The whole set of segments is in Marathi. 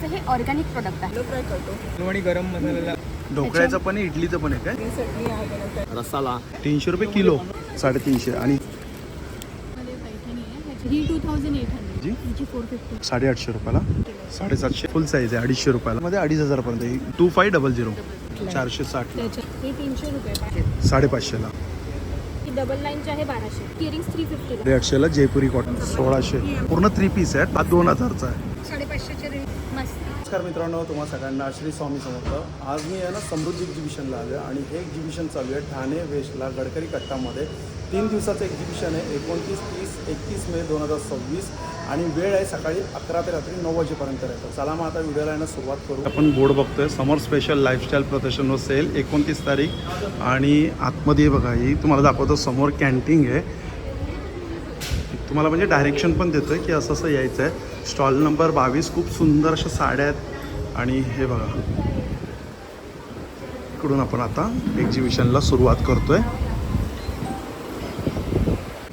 ढोकळ्याचं हे ऑर्गॅनिक प्रोडक्ट आहे. फ्राय करतो आणि गरम मसाला. ढोकळ्याचं पण आहे, इडलीचं पण आहे काय? चटणी आहे. रसाला 300 रुपये किलो, 350. आणि ही 2800 जी? हिची 450. 850 रुपयाला, 750 फुल साईज आहे, 250 रुपयाला मध्ये 2500 पर्यंत. 2500 460 त्याच्या ही 300 रुपये. 550ला. ही डबल लाईनची आहे 1200. इयरिंग्स 350 ला. 800ला जयपुरी कॉटन 1600. पूर्ण 3 पीस आहे. हा 2000चा आहे. 550चे रेट मस्त. नमस्कार मित्रांनो, तुम्हा सगळ्यांना श्री स्वामी समर्थ. आज मी आहे ना समृद्धी एक्झिबिशनला आलो आहे आणि हे एक्झिबिशन चालू आहे ठाणे वेस्टला गडकरी कट्टामध्ये. 3 दिवसाचं एक्झिबिशन आहे. 29, 30, 31 मे 2026 आणि वेळ आहे सकाळी 11 ते रात्री 9 वाजेपर्यंत राहतं. चला मग आता व्हिडिओला येणं सुरुवात करू. आपण बोर्ड बघतोय समर स्पेशल लाईफस्टाईल प्रदर्शन व सेल 29 तारीख. आणि आतमध्ये बघा, ही तुम्हाला दाखवतो समोर कॅन्टीन आहे. तुम्हाला म्हणजे डायरेक्शन पण देतोय की असं असं यायचं आहे. Stall number 22. खूप सुंदर अशा साड्या आहेत. आणि हे बघा, इकडून आपण आता एक्झिबिशनला सुरुवात करतोय.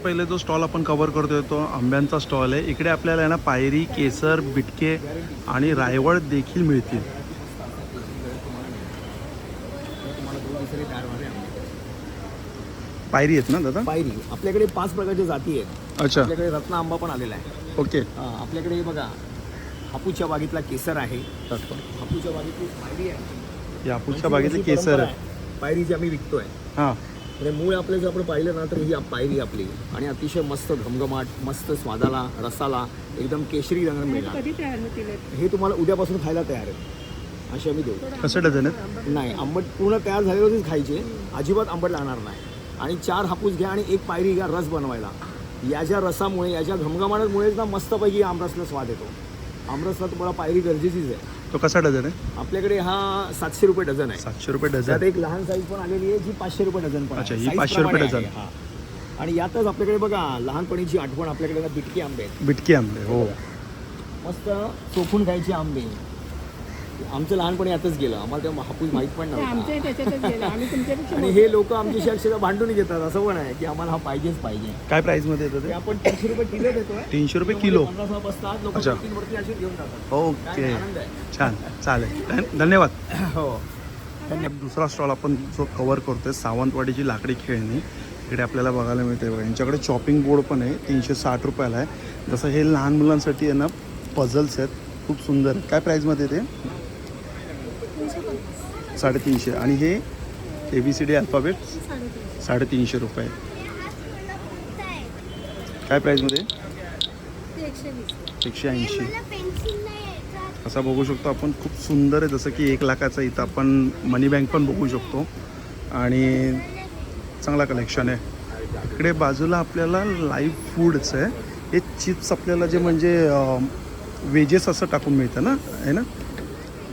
पहिले जो स्टॉल आपण कव्हर करतोय तो आंब्यांचा स्टॉल आहे. इकडे आपल्याला ना पायरी, केसर, बिटके आणि रायवळ देखील मिळतील. पायरी आहेत ना दादा? पायरी आपल्याकडे 5 प्रकारच्या जाती आहेत. अच्छा, आपल्याकडे रत्न आंबा पण आलेला आहे. ओके. आपल्याकडे हे बघा, हापूसच्या बागेतला केसर आहे. हापूसच्या बागेतली पायरी आहे. या हापूसच्या बागेतली केसर आहे. पायरी जी आम्ही विकतोय. हां, म्हणजे मूळ आपलं जर आपण पाहिलं ना तर ही पायरी आपली आणि अतिशय मस्त घमघमाट, मस्त स्वादाला, रसाला एकदम केशरी रंग मिळणार. कधी तयार होतील? हे तुम्हाला उद्यापासून खायला तयार आहे असे आम्ही देऊ. कसं डझन आहेत? नाही, आंबट पूर्ण तयार झालेलेच खायचे, अजिबात आंबट लागणार नाही. आणि 4 हापूस घ्या आणि 1 पायरी घ्या रस बनवायला. याच्या रसामुळे, याच्या घमघमाटामुळेच ना मस्तपैकी आमरसला स्वाद येतो. आमरसला तुम्हाला पायरी गरजेचीच आहे. तो कसा डझन आहे? आपल्याकडे हा 700 रुपये डझन आहे. 700 रुपये त्यात डझन. एक लहान साईज पण आलेली आहे जी 500 रुपये डझन पण आहे. अच्छा, ही Size 500 रुपये प्रमाणे डझन. आहे, हा. आणि यातच आपल्याकडे बघा लहानपणीची आठवण, आपल्याकडे ना बिटकी आंबे आहेत. बिटके आंबे, हो. मस्त चोखून खायचे आंबे. आमचं लहानपणी आताच गेलं, आम्हाला तेव्हा हापूस माहीत पण नव्हता. आमच्या त्याच्यातच गेलं. आम्ही तुमच्यापेक्षा आणि हे लोक आमच्याशी अक्षरशः भांडून घेतात. असं पण आहे की आम्हाला हा पाहिजेच पाहिजे. काय प्राईसमध्ये येतं ते ते? आपण 300 रुपये किलो देतोय. 300 रुपये किलो. 15 बसतात लोक, अच्छा. 3 वरती असे घेऊन जातात. ओके, काय आनंद आहे. छान, चालेल, धन्यवाद. हो. दुसरा स्टॉल आपण जो कव्हर करतोय सावंतवाडीची लाकडी खेळणी. इकडे आपल्याला बघायला मिळते बघा, यांच्याकडे चॉपिंग बोर्ड पण आहे. 360 रुपयाला आहे. जसं हे लहान मुलांसाठी आहे ना, पझल्स आहेत, खूप सुंदर. काय प्राईजमध्ये ते? 350. आणि हे ABCD अल्फाबेट 350 रुपये. काय प्राईजमध्ये? 180. असा बघू शकतो आपण, खूप सुंदर आहे. जसं की 1 लाखाचा इथं आपण मनी बँक पण बघू शकतो आणि चांगला कलेक्शन आहे. इकडे बाजूला आपल्याला लाईव्ह फूडच आहे. हे चिप्स आपल्याला जे म्हणजे वेजेस असं टाकून मिळतं ना, आहे ना?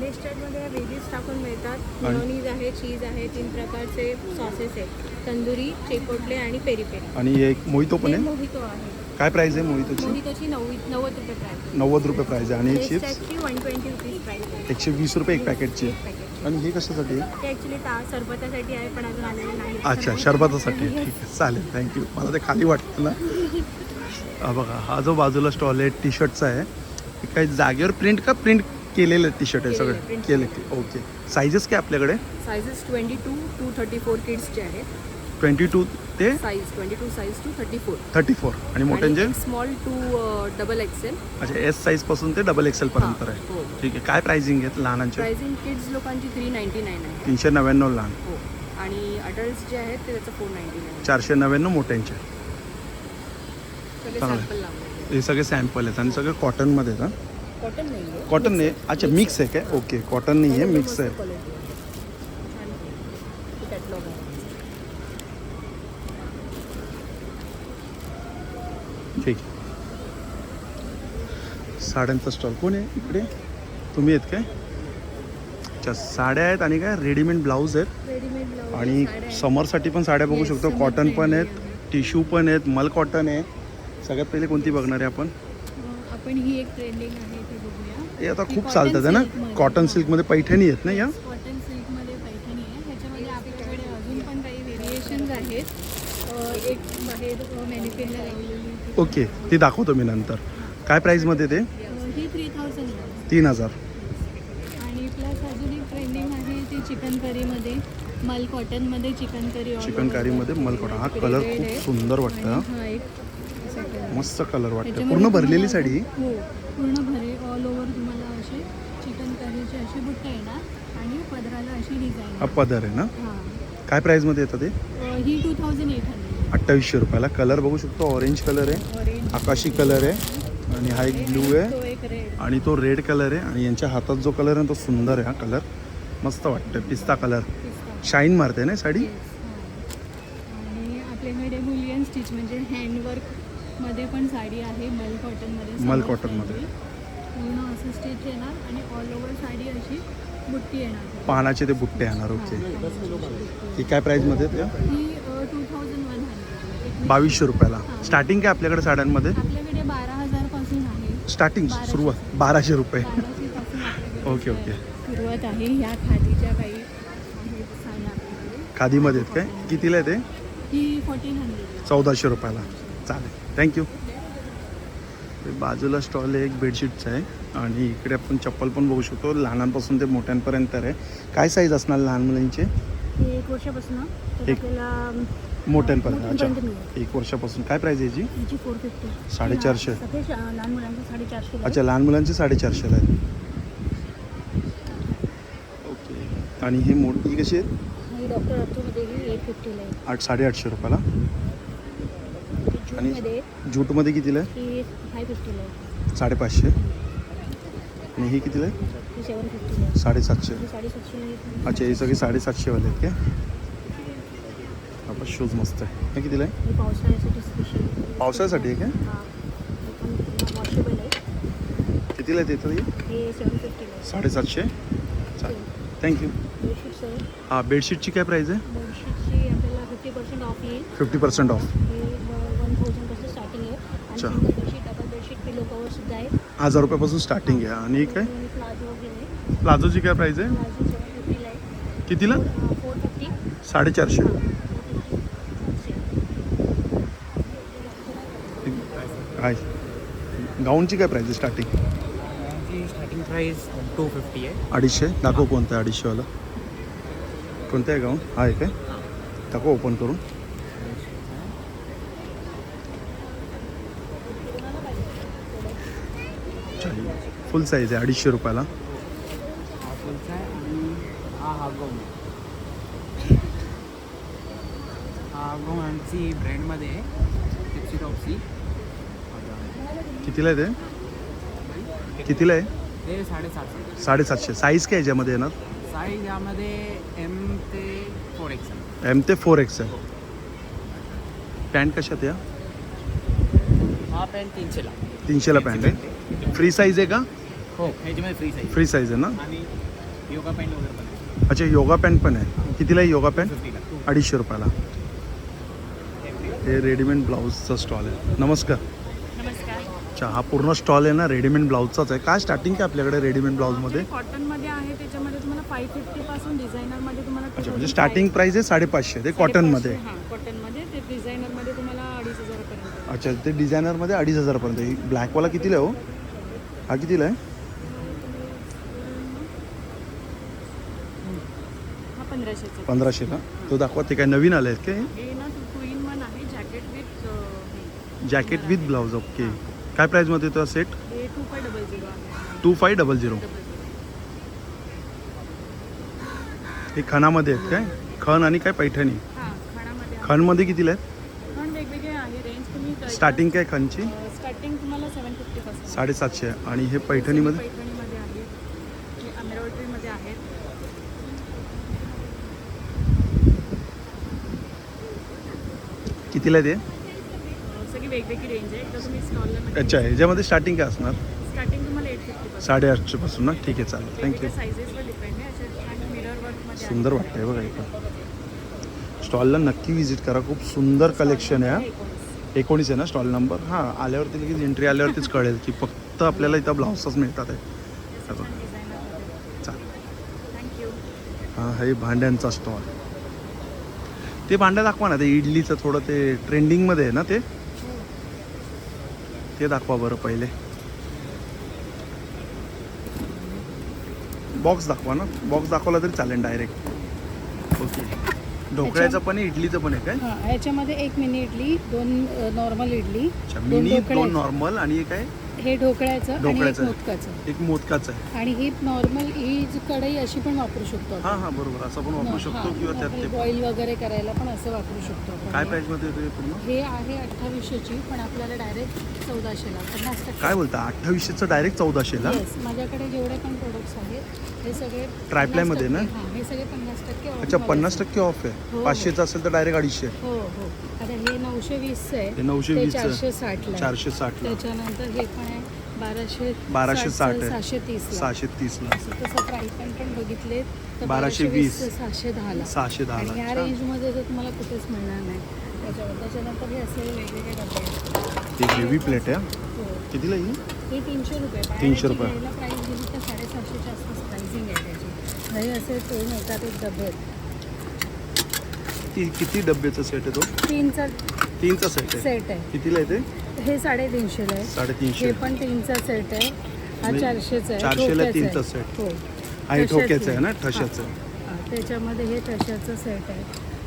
रेस्टॉरंटमध्ये वेजीस टाकून मिळतात. मेयोनीज आहे, चीज आहे, 3 प्रकारचे सॉसेस आहेत, तंदुरी, चिपोटले आणि पेरी पेरी. आणि एक मोहितो पण आहे. मोहितो आहे. काय प्राईस आहे मोहितोची? मोहितोची 90 रुपये प्राईस. 90 रुपये प्राईस आहे. आणि चिप्स 120 रुपीज प्राईस आहे. 120 रुपये एक पॅकेटची. आणि हे कशासाठी आहे? ते ॲक्च्युली सरबतासाठी आहे, पण अजून आलेलं नाही. अच्छा, शरबतासाठी. ठीक आहे, चालेल, थँक्यू. मला ते खाली वाटतं ना. बघा, हा जो बाजूला स्टॉल आहे टी शर्टचा आहे. हे काही जागेवर प्रिंट का प्रिंट केलेलं टी शर्ट आहे सगळे? केले. ओके. साईजेस काय आपल्याकडे? सायझेस 22 to 34 किड्सचे आहेत. 22 ते साईज 22 साईज टू 34. 34. आणि मोठ्यांचे? Small to double XL. अच्छा, S साईज पासून ते डबल XL पर्यंत आहे. हो. ठीक आहे. काय प्राइसिंग आहेत लहानांचे? प्राइसिंग किड्स लोकांची 399 आहे. 399 लहान. हो. आणि अडल्ट्स जे आहेत ते त्याचं 499. 499 मोठ्यांचे. सगळे चांगलं. सॅम्पल लावले. हे सगळे सॅम्पल आहेत आणि सगळे कॉटनमध्ये आहेत. कॉटन नाही आहे. कॉटन नाही? अच्छा, मिक्स आहे काय? ओके, कॉटन नाही आहे, मिक्स आहे. कॅटलॉग आहे. ठीक. साड्यांचा स्टॉल कोण आहे इकडे? तुम्ही आहेत काय? अच्छा, साड्या आहेत आणि काय रेडीमेड ब्लाऊज आहेत. रेडीमेड ब्लाऊज आणि समरसाठी पण साड्या बघू शकतो. कॉटन पण आहेत, टिश्यू पण आहेत, मल कॉटन आहे. सगळ्यात पहिले कोणती बघणार आहे आपण? आपण ही एक ट्रेंडिंग आहे ते बघूया. हे आता खूप चालतात आहे ना, कॉटन सिल्कमध्ये पैठणी आहेत ना या? कॉटन सिल्कमध्ये पैठणी आहे. ह्याच्यामध्ये आपल्याकडे अजून पण काही व्हेरिएशन्स आहेत. एक बाहेर मॅनिक्युअरला लावलेली. ओके, ती दाखवतो मी नंतर. काय प्राईजमध्ये ते? ही 3000 आहे. 3000. प्लस अजून एक ट्रेंडिंग आहे ती चिकन करीमध्ये मल कॉटनमध्ये चिकन करी चिकन करीमध्ये मल कॉटन. हा कलर खूप सुंदर वाटतं. हा एक असा colour. मस्त कलर वाटतं. त्याच्यामध्ये पूर्ण भरलेली तुम्हाला- साडी. हो पूर्ण भरे ऑल ओव्हर तुम्हाला असे चिकन करीचे असे बुट्टे येणार आणि पदराला अशी डिझाईन. हा पदर आहे ना. हां काय प्राईजमध्ये येतं ते? ही 2800. 2800 रुपयाला. कलर बघू शकतो, ऑरेंज कलर आहे, ऑरेंज आकाशी कलर आहे आणि हा एक ब्लू आहे तो एक रेड. आणि तो रेड कलर आहे. आणि यांच्या हातात जो कलर आहे तो सुंदर आहे. हा कलर मस्त वाटतं. पिस्ता कलर शाईन मारते ना साडी. आणि आपल्याकडे बुलियन स्टिच म्हणजे हँडवर्कमध्ये पण साडी आहे मल कॉटनमध्ये. मल कॉटनमध्ये. पूर्ण असं स्टिच येणार आणि ऑल ओव्हर साडी अशी बुट्टी येणार. पानाचे ते बुट्टे येणार. ओके. ही काय प्राईजमध्ये आहे त्या? ही 2100. 2200 रुपयाला. स्टार्टिंग काय आपल्याकडे साड्यांमध्ये? आपल्याकडे 12,000 पासून आहे. स्टार्टिंग सुरुवात 1200 रुपये. 1200 पासून आपल्याकडे ओके ओके. सुरुवात आहे. ह्या खादीच्या काही आहेत साड्या आपल्याकडे. खादीमध्ये आहेत काय? कितीला आहे ते? ही 1400. 1400 रुपयाला. चालेल, थँक्यू. बाजूला स्टॉल आहे एक बेडशीटचा आहे आणि इकडे आपण चप्पल पण बघू शकतो. लहानांपासून ते मोठ्यांपर्यंत आहे. काय साईज असणार लहान मुलांचे? हे 1 वर्षापासून तर एक- आपल्याला मोठ्यांपर्यंत. अच्छा, मोठ्यांपर्यंत मिळेल. 1 वर्षापासून. काय प्राईज आहे याची? याची 450. 450. सगळे लहान मुलांचे 450. अच्छा, लहान मुलांचे 450ला आहे. ओके. आणि ही मोठी कशी आहे? ही डॉक्टर अर्थमध्ये ही 850 आहे. 850 रुपयाला. आणि जूटमध्ये जूटमध्ये कितीला आहे? ही 550 आहे. 550. आणि ही कितीला आहे? ही 750 आहे. 750. ही 750. अच्छा, हे सगळे 750 वाले आहेत काय? आपण शूज मस्त आहे. हे कितीला आहे? ही पावसाळ्यासाठी स्पेशल. पावसाळ्यासाठी आहे काय? हां. हे पण वॉशेबल आहे. कितीला आहे ते? हे 750 आहे. 750. चालेल, थँक्यू. बेडशीट्स आहे. हां, बेडशीटची काय प्राईज आहे? बेडशीटची आपल्याला 50% ऑफ येईल. 50% ऑफ. हे 1000 पासून स्टार्टिंग आहे. आणि अच्छा. सिंगल बेडशीट, डबल बेडशीट, पिलो कवर सुद्धा आहे. 1000 रुपयापासून स्टार्टिंग आहे. आणि काय प्लाझो वगैरे. प्लाझोची काय प्राईज आहे? प्लाझो 750 आहे. कितीला? 450. 450. हाय. गाऊनची काय प्राईज आहे स्टार्टिंग? यांची स्टार्टिंग प्राईस 250 आहे. 250. दाखव कोणतं आहे 250वाला. कोणतं आहे गाऊन? हा आहे काय? दाखव ओपन करून. फुल साईज आहे 250 रुपयाला. हा फुलचा आहे आणि हा गाऊन. हा गाऊन आमची ब्रँडमध्ये आहे. Tipsy Topsy. कितीला आहे ते? कितीला आहे? ते 750. 750. साईज काय याच्यामध्ये येणार? साईज यामध्ये M ते 4XL. M ते 4X आहे. पॅन्ट कशात या? हा पॅन्ट 300ला. 300ला पॅन्ट आहे. फ्री साईज आहे का? हो, ह्याच्यामध्ये फ्री साईज. फ्री साईज आहे ना. आणि योगा पॅन्ट वगैरे पण आहे. अच्छा, योगा पॅन्ट पण आहे. कितीला आहे योगा पॅन्ट? 50ला. 250 रुपयाला. हे रेडीमेड ब्लाऊजचा स्टॉल आहे. नमस्कार. नमस्कार. अच्छा, हा पूर्ण स्टॉल आहे ना रेडीमेड ब्लाऊजचाच आहे. काय स्टार्टिंग काय आपल्याकडे रेडीमेड ब्लाऊजमध्ये? कॉटनमध्ये आहे त्याच्यामध्ये तुम्हाला 550 पासून डिझायनरमध्ये तुम्हाला अच्छा, म्हणजे स्टार्टिंग प्राईस आहे 550. ते कॉटनमध्ये. हां कॉटनमध्ये. ते डिझायनरमध्ये तुम्हाला 2500 पर्यंत. अच्छा, ते डिझायनरमध्ये 2500 पर्यंत. ही ब्लॅकवाला कितीला आहे हो? हा कितीला आहे? हा 1500चा. 1500 का? तो दाखवा. ते काय नवीन आले आहेत काय? हे ना 2-in-1 आहे. Jacket with jacket with blouse. Okay. काय प्राईजमध्ये येतो सेट? हे 2500 आहे. 2500. हे खणामध्ये आहेत काय? खण आणि काय पैठणी? हां खाण्यामध्ये आहे. खणमध्ये कितीला आहेत? पण वेगवेगळे आहे रेंज. तुम्ही स्टार्टिंग काय खणची? स्टार्टिंग तुम्हाला 750 पासून. 750. आणि हे पैठणीमध्ये? पैठणीमध्ये आहे. हे एम्ब्रॉयडरीमध्ये आहेत. कितीला आहे ते? सगळी वेगवेगळी रेंज आहे. एकदा तुम्ही स्टॉलला अच्छा, ह्याच्यामध्ये स्टार्टिंग काय असणार? स्टार्टिंग तुम्हाला 850 पासून. 850 पासून ना. ठीक आहे, चालेल, थँक्यू. वेगवेगळ्या साईजेसवर डिपेंड आहे. अशा छान मिरर वर्कमध्ये सुंदर वाटतंय बघा इथं. स्टॉलला नक्की व्हिजिट करा. खूप सुंदर कलेक्शन आहे. 19 आहे ना स्टॉल नंबर? हां, आल्यावरती लगेच एंट्री आल्यावरतीच कळेल की फक्त आपल्याला इथं ब्लाऊजच मिळतात आहे. चालेल. थँक्यू. हां, हे भांड्यांचा स्टॉल. ते भांडं दाखवा ना. ते इडलीचं थोडं ते ट्रेंडिंगमध्ये आहे ना ते. ते दाखवा बरं पहिले. बॉक्स दाखवा ना, बॉक्स दाखवला तरी चालेल डायरेक्ट. ओके. ढोकळ्याचं पण आहे, इडलीचं पण आहे काय? हां, याच्यामध्ये एक मिनी इडली, 2 नॉर्मल इडली, अच्छा, 2 मिनी, 2 ढोकळ्याचं. नॉर्मल आणि एक आहे हे ढोकळ्याचं आणि एक ढोकळ्याचं. मोदकाचं. एक मोदकाचं आहे. आणि ही नॉर्मल ही जी कढई अशी पण वापरू शकतो आपण. हां हां बरोबर, असं पण वापरू शकतो किंवा त्यात ते बॉईल वगैरे करायला पण असं वापरू शकतो आपण. काय प्राईसमध्ये येतो हे पूर्ण? हे आहे 2800ची, पण आपल्याला डायरेक्ट 1400ला 50%. काय बोलता, 2800चं डायरेक्ट 1400ला? येस, माझ्याकडे जेवढे पण प्रोडक्ट्स आहेत हे सगळे ट्रायप्लायमध्ये ना? 50%. हां, हे सगळे 50% off अच्छा, मध्ये 50% ऑफ आहे. हो. 500चं असेल तर डायरेक्ट 250. हो हो. आता हे 920चं आहे. हे 920 चं. 460ला आहे. 460ला. त्याच्यानंतर हे पण आहे 1260 आहे. 730ला. 630ला. असं तसं प्राईस पण बघितले तर 1220, 710ला. 610ला. आणि ह्या अच्छा. रेंजमध्ये तर तुम्हाला कुठेच मिळणार नाही. त्याच्यानंतर हे असे वेगवेगळे डबे आहेत. ही हेवी प्लेट आहे. हो. कितीला येईल? हे 300 रुपये. 300 रुपये. बाहेरची घ्यायला प्राईस गेली तर 750च्या आसपास प्राइसिंग आहे त्याची. घरी असे 2 येतात, एक डबे आहेत. किती डब्याचा सेट आहे तो? 3चा 3चा सेट आहे. सेट आहे. कितीला येते? हे 350ला आहे. 350. हे पण 3चा सेट आहे. हा म्हणजे 400चा आहे. 400ला ठोक्याचा 3चा आहे. सेट. हो. आणि ठशाचं ठोक्याचं आहे ना, आहे. ठशाचं. हां. त्याच्यामध्ये हे ठशाचं सेट आहे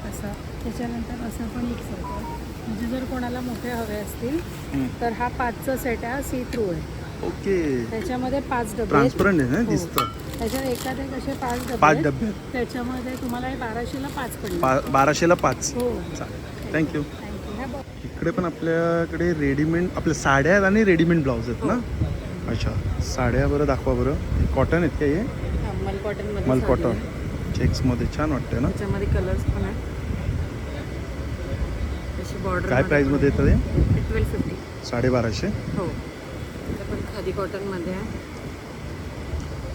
असा. त्याच्यानंतर असं पण एक सेट आहे. म्हणजे जर कोणाला मोठे हवे असतील हम्म. तर हा 5चा सेट आहे. हा सी थ्रू आहे. ओके. त्याच्यामध्ये 5 डबे आहेत. ट्रान्सपरंट आहे ना, हो. दिसतं. त्याच्यात एकात एक असे 5 डबे 5 आहेत. डबे. त्याच्यामध्ये तुम्हाला हे 1200ला 5 पडले. 1200ला 5. हो. चालेल, थँक्यू. थँक्यू. हा बघ. इकडे पण आपल्याकडे रेडीमेड आपल्या साड्या आहेत आणि रेडीमेड ब्लाऊज आहेत ना? अच्छा, साड्या बरं दाखवा बरं. कॉटन आहेत का हे? हा, मल कॉटनमध्ये मल साडी कॉटन आहे. चेक्समध्ये छान वाटतं ना. त्याच्यामध्ये कलर्स पण आहे. त्याची बॉर्डर काय प्राईजमध्ये येतं ते? 1250. 1250. हो. ते पण खादी कॉटनमध्ये आहे.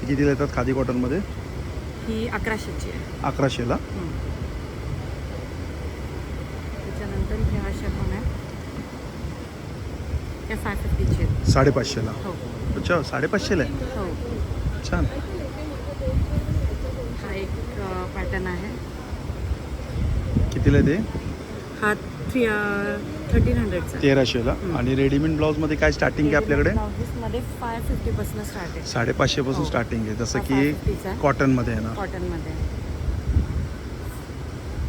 कितीला येतात खादी कॉटनमध्ये? ही 1100ची आहे. 1100ला. त्याच्यानंतर ह्या अशा पण आहे. त्या 550ची आहेत. 550ला. हो. अच्छा, 550ला आहे. हो. छान. हा एक पॅटर्न आहे. कितीला आहे ते? हा 1300चा. 1300ला. आणि रेडीमेड ब्लाऊजमध्ये काय स्टार्टिंग आहे आपल्याकडे? ब्लाउजेसमध्ये 550 पासून स्टार्ट आहे. 550 पासून हो. स्टार्टिंग आहे, जसं हा की 550 आहे. कॉटनमध्ये आहे ना. कॉटनमध्ये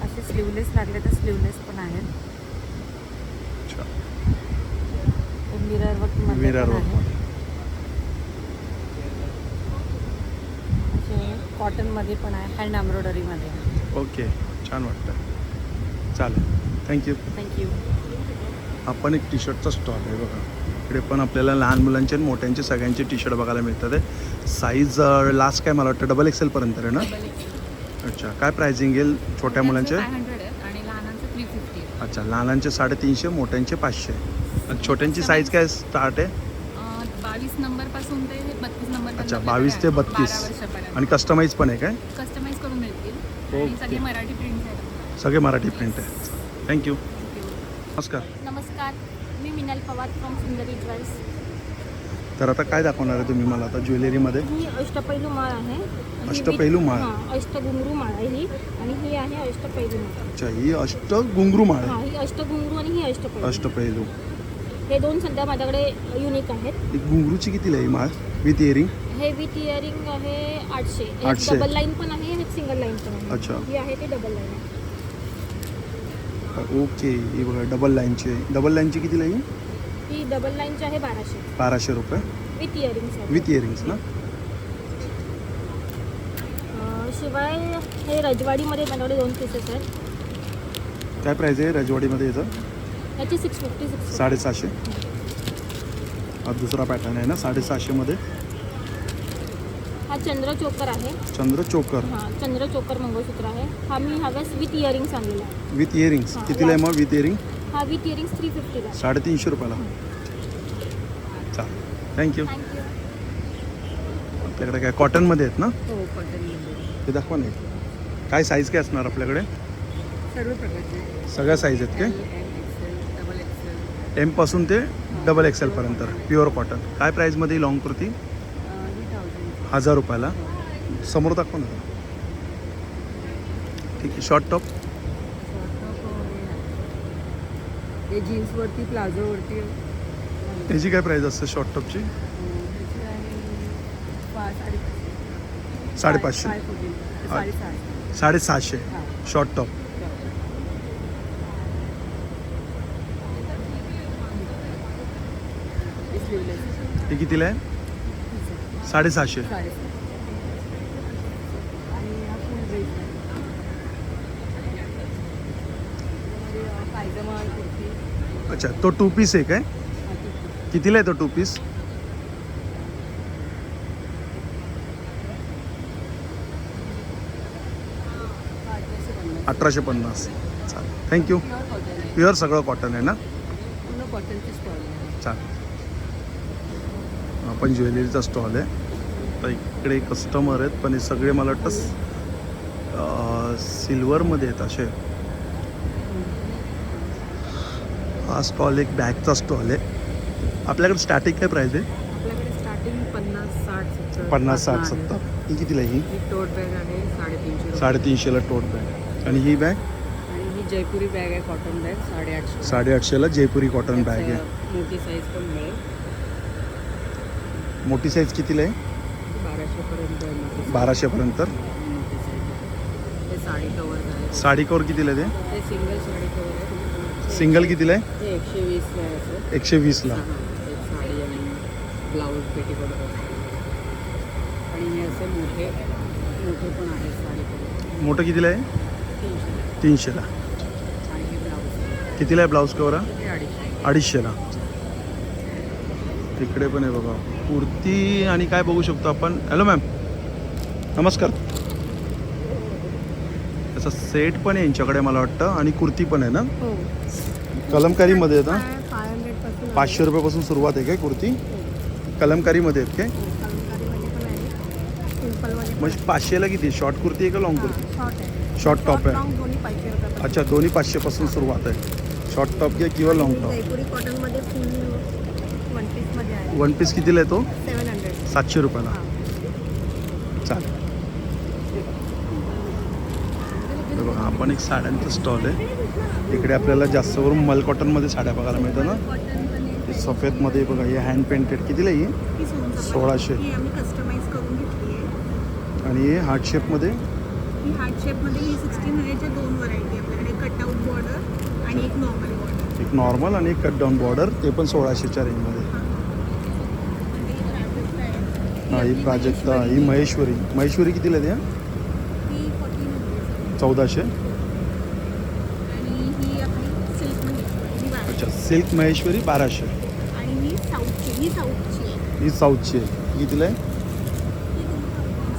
असे स्लीवलेस लागले तर स्लीवलेस पण आहेत. अच्छा. मिरर वर्क मिरर वर्क आहे. असे कॉटनमध्ये पण आहे. हँड एम्ब्रॉयडरीमध्ये आहे. ओके, छान वाटतं. चालेल, थँक्यू. थँक्यू. हा पण एक टी शर्टचा स्टॉल आहे बघा. इकडे पण आपल्याला लहान मुलांचे आणि मोठ्यांचे सगळ्यांचे टी शर्ट बघायला मिळतात आहे. साईज लास्ट काय मला वाटतं XXL पर्यंत आहे ना? अच्छा, काय प्राइसिंग येईल छोट्या मुलांचे? 500 आहे आणि लहानांचं 350 आहे. अच्छा, लहानांचे 350, मोठ्यांचे 500. आणि छोट्यांची साईज काय स्टार्ट आहे? 22 नंबरपासून ते 32 नंबर. अच्छा, 22 ते 32. आणि कस्टमाइज पण आहे काय? कस्टमाइज करून मिळतील. आणि सगळे मराठी प्रिंट आहेत. सगळे मराठी प्रिंट आहे. थँक्यू. नमस्कार. नमस्कार, मी Minal Pawar from Sundari jewels. तर आता काय दाखवणार आहे तुम्ही मला आता ज्वेलरीमध्ये? ही अष्टपैलू माळ आहे. ही अष्टपैलू माळ? हां, अष्टघुंगरू माळ आहे ही. आणि ही आहे अष्टपैलू माळ. अच्छा, ही अष्टघुंगरू माळ हां, आहे. ही अष्टघुंगरू आणि ही अष्टपैलू. अष्टपैलू. हे 2 सध्या माझ्याकडे युनिक आहेत. ही घुंगरूची कितीला आहे ही माळ विथ इयरिंग? हे विथ इयरिंग आहे 800. 800. डबल लाईन पण आहे आणि सिंगल लाईन पण आहे. अच्छा. ही आहे ती डबल लाईन आहे. ओके, ही बघा डबल लाईनची आहे. डबल लाईनची कितीला आहे? ही डबल लाईनची आहे 1200 1200 रुपये विथ इयरिंग्स. विथ इयरिंग्स ना? शिवाय हे रजवाडीमध्ये माझ्याकडे 2 पीसेस आहेत. काय प्राईस आहे रजवाडीमध्ये याचं? याची 650. 750. हा दुसरा पॅटर्न आहे ना 750मध्ये. हा चंद्र चोकर आहे. चंद्र चोकर हां, चंद्र चोकर मंगळसूत्र आहे. हा मी हव्यास विथ इयरिंग्स आणलेला आहे. विथ इयरिंग्स हां, कितीला आहे मग विथ इयरिंग? हा विथ इयरिंग्स 350ला आहे. 350 रुपयाला. चालेल, थँक्यू. थँक्यू. आपल्याकडे काय कॉटनमध्ये आहेत ना? हो, कॉटनमध्ये ते दाखवा नाही. काय साईज काय असणार आपल्याकडे? सर्व प्रकारचे. सगळ्या साईज आहेत काय? XL, double XL. एमपासून ते XXL पर्यंत प्युअर कॉटन. काय प्राईजमध्ये लॉंग कुर्ती? ही 1000. 1000 रुपयाला. समोर दाखवा ना. ठीक आहे, शॉर्ट टॉप? हे जीन्सवरती प्लाझोवरती त्याची काय प्राईज असते शॉर्ट टॉपची? ह्याची आहे 5,500. 550 750 शॉर्ट टॉप. हे कितीला आहे? 750. अच्छा, तो 2 पीस आहे काय? कितीला आहे तो 2 पीस? $1850. चालेल, थँक्यू. प्युअर सगळं कॉटन आहे ना? चालेल. आपण ज्वेलरीचा स्टॉल आहे. तर इकडे कस्टमर आहेत, पण हे सगळे मला वाटतं सिल्वरमध्ये आहेत असे. हा स्टॉल एक बॅगचा स्टॉल आहे. आपल्याकडे स्टार्टिंग काय प्राईस आहे? आपल्याकडे स्टार्टिंग 50-60 50-60-70. ही कितीला आहे? ही टोट बॅग आहे 350 350ला टोट बॅग. आणि ही बॅग आणि ही जयपुरी बॅग आहे कॉटन बॅग 850. 850ला जयपुरी कॉटन बॅग आहे. मोठी साईज पण मिळेल. मोठी साईज कितीला आहे? 1200 पर्यंत आहे मोठी 1200 पर्यंत. साईज. हे साडी कवर आहे. साडी कवर कितीला आहे ते सिंगल साडी कवर आहे. ते? सिंगल कितीला आहे? ते 120 ला आहे असं. 120ला. एक साडी आणि ब्लाऊज पेटीकोट आणि हे असे मोठे मोठे पण आहेत साडी कवर मोठं कितीला आहे? 300ला. आणि हे ब्लाऊज कितीला आहे ब्लाऊज कवर? हे 250. 250ला. इकडे पण आहे बघा कुर्ती. आणि काय बघू शकतो आपण? हॅलो मॅम, नमस्कार. त्याचा सेट पण आहे यांच्याकडे मला वाटतं, आणि कुर्ती पण आहे ना? हो. कलमकारीमध्ये आहे ना? 500 पासून 500 रुपयापासून सुरुवात आहे काय कुर्ती? कलमकारीमध्ये आहेत काय? कलमकारीमध्ये पण आहे, सिम्पलमध्ये पण म्हणजे 500ला किती? शॉर्ट कुर्ती आहे का लॉंग कुर्ती? शॉर्ट आहे. शॉर्ट टॉप आहे. लॉंग दोन्ही 500 रुपये. अच्छा, दोन्ही 500 पासून सुरुवात आहे. शॉर्ट टॉप घ्या किंवा लॉंग टॉप. जयपुरी कॉटनमध्ये फुल वन पीसमध्ये आहे. वन पीस कितीला आहे तो? 700. 700 रुपयाला. हां. चालेल. हे बघा, आपण एक साड्यांचा स्टॉल आहे. इकडे आपल्याला जास्त करून मल कॉटनमध्ये साड्या बघायला मिळतं ना? हे सफेदमध्ये बघा, हे हँड पेंटेड कितीला आहे? 1600. ही आम्ही कस्टमाइज करून घेतली आहे. आणि हे हार्ट शेपमध्ये ही हार्ट शेपमध्ये ही 1600च्या 2 व्हरायटी आपल्याकडे, कटआउट बॉर्डर आणि एक नॉर्मल बॉर्डर. एक नॉर्मल आणि एक कट डाऊन बॉर्डर, ते पण 1600च्या रेंजमध्ये. हां, ही प्राजक्ता, ही महेश्वरी. महेश्वरी कितीला आहे? ही 1400. 1400. आणि ही आपली सिल्क महेश्वरी, ही 1200. अच्छा, सिल्क महेश्वरी 1200. आणि ही साऊथची आहे. ही साऊथची आहे. कितीला आहे?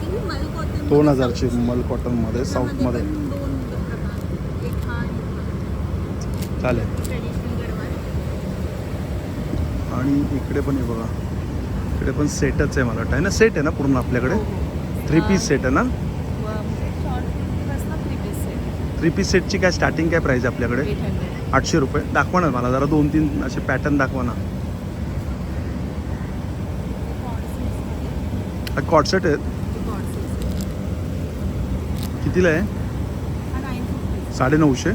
ही मल कॉटन 2000ची मल कॉटनमध्ये साऊथमध्ये. दोन प्रकार, एक हा आणि एक हा. चालेल. ट्रेडिशनल गरवाल. आणि इकडे पण आहे बघा, इकडे पण सेटच आहे मला वाटतं आहे ना? सेट आहे ना पूर्ण आपल्याकडे? 3 पीस सेट आहे ना? शॉर्ट बसला 3 पीस सेट 3 पीस सेटची काय स्टार्टिंग काय प्राईस आपल्याकडे? 800. 800 रुपये. दाखवा ना मला जरा 2-3 असे पॅटर्न दाखवा ना. हा कॉट सेट आहेत. कितीला आहे? 950.